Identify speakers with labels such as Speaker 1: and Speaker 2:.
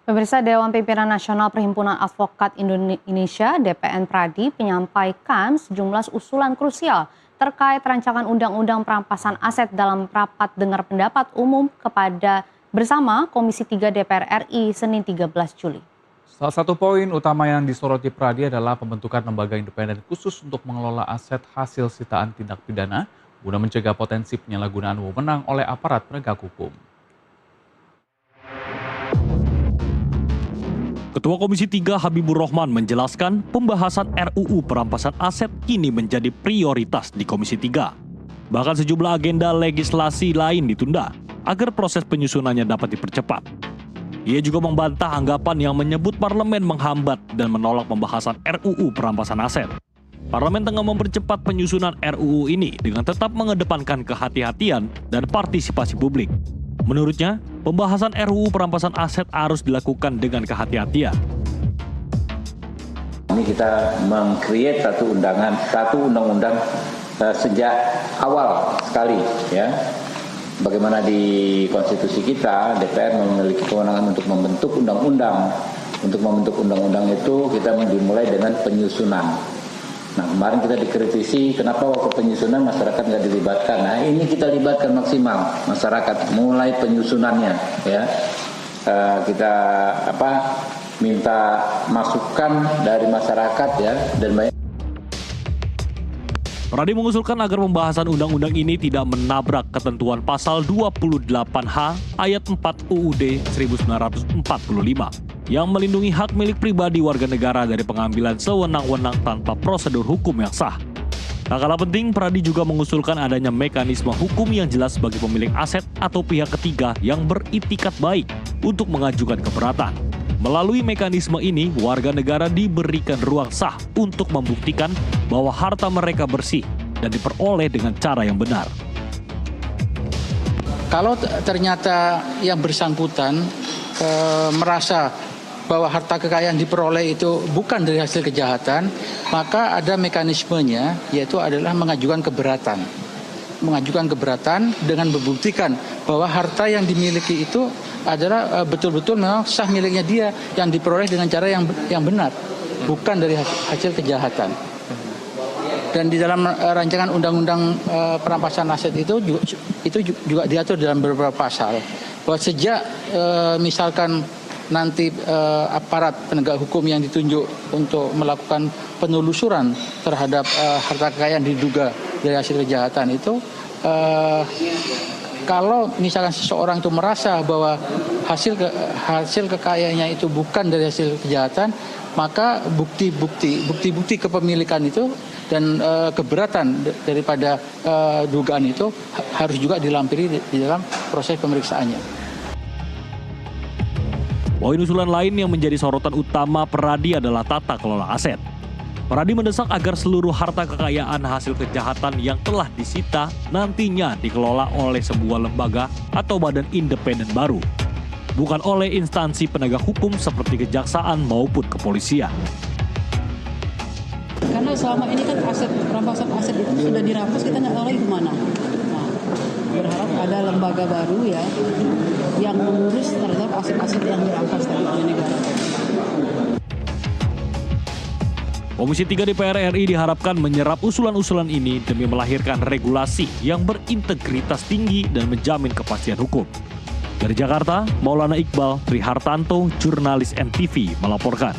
Speaker 1: Pemirsa, Dewan Pimpinan Nasional Perhimpunan Advokat Indonesia (DPN) Pradi menyampaikan sejumlah usulan krusial terkait rancangan undang-undang perampasan aset dalam rapat dengar pendapat umum bersama Komisi 3 DPR RI Senin 13 Juli.
Speaker 2: Salah satu poin utama yang disoroti Pradi adalah pembentukan lembaga independen khusus untuk mengelola aset hasil sitaan tindak pidana guna mencegah potensi penyalahgunaan wewenang oleh aparat penegak hukum.
Speaker 3: Ketua Komisi 3 Habibur Rahman menjelaskan pembahasan RUU perampasan aset kini menjadi prioritas di Komisi 3. Bahkan sejumlah agenda legislasi lain ditunda agar proses penyusunannya dapat dipercepat. Ia juga membantah anggapan yang menyebut parlemen menghambat dan menolak pembahasan RUU perampasan aset. Parlemen tengah mempercepat penyusunan RUU ini dengan tetap mengedepankan kehati-hatian dan partisipasi publik. Menurutnya, pembahasan RUU perampasan aset harus dilakukan dengan kehati-hatian.
Speaker 4: Ini kita meng-create satu undang-undang sejak awal sekali, ya. Bagaimana di konstitusi kita, DPR memiliki kewenangan untuk membentuk undang-undang. Untuk membentuk undang-undang itu kita dimulai dengan penyusunan. Nah, kemarin kita dikritisi kenapa waktu penyusunan masyarakat nggak dilibatkan. Nah, ini kita libatkan maksimal masyarakat mulai penyusunannya, ya. Kita minta masukan dari masyarakat, ya, dan banyak.
Speaker 3: Pradi mengusulkan agar pembahasan undang-undang ini tidak menabrak ketentuan pasal 28H ayat 4 UUD 1945 yang melindungi hak milik pribadi warga negara dari pengambilan sewenang-wenang tanpa prosedur hukum yang sah. Tak kalah penting, Pradi juga mengusulkan adanya mekanisme hukum yang jelas bagi pemilik aset atau pihak ketiga yang beritikat baik untuk mengajukan keberatan. Melalui mekanisme ini, warga negara diberikan ruang sah untuk membuktikan bahwa harta mereka bersih dan diperoleh dengan cara yang benar.
Speaker 5: Kalau ternyata yang bersangkutan merasa bahwa harta kekayaan diperoleh itu bukan dari hasil kejahatan, maka ada mekanismenya, yaitu adalah mengajukan keberatan. Mengajukan keberatan dengan membuktikan bahwa harta yang dimiliki itu adalah betul-betul memang sah miliknya dia, yang diperoleh dengan cara yang benar, bukan dari hasil kejahatan. Dan di dalam rancangan undang-undang perampasan aset itu juga diatur dalam beberapa pasal bahwa sejak misalkan nanti aparat penegak hukum yang ditunjuk untuk melakukan penelusuran terhadap harta kekayaan diduga dari hasil kejahatan itu, kalau misalkan seseorang itu merasa bahwa hasil kekayaannya itu bukan dari hasil kejahatan, maka bukti-bukti kepemilikan itu dan keberatan daripada dugaan itu harus juga dilampiri di dalam proses pemeriksaannya.
Speaker 3: Poin usulan lain yang menjadi sorotan utama Pradi adalah tata kelola aset. Pradi mendesak agar seluruh harta kekayaan hasil kejahatan yang telah disita nantinya dikelola oleh sebuah lembaga atau badan independen baru, bukan oleh instansi penegak hukum seperti kejaksaan maupun kepolisian.
Speaker 6: Karena selama ini kan perampasan aset itu sudah dirampas, kita nggak tahu lagi kemana. Nah, berharap ada lembaga baru, ya, yang mengurus terhadap aset-aset yang dirampas tadi oleh negara.
Speaker 3: Komisi 3 DPR RI diharapkan menyerap usulan-usulan ini demi melahirkan regulasi yang berintegritas tinggi dan menjamin kepastian hukum. Dari Jakarta, Maulana Iqbal Trihartanto, jurnalis NTV melaporkan.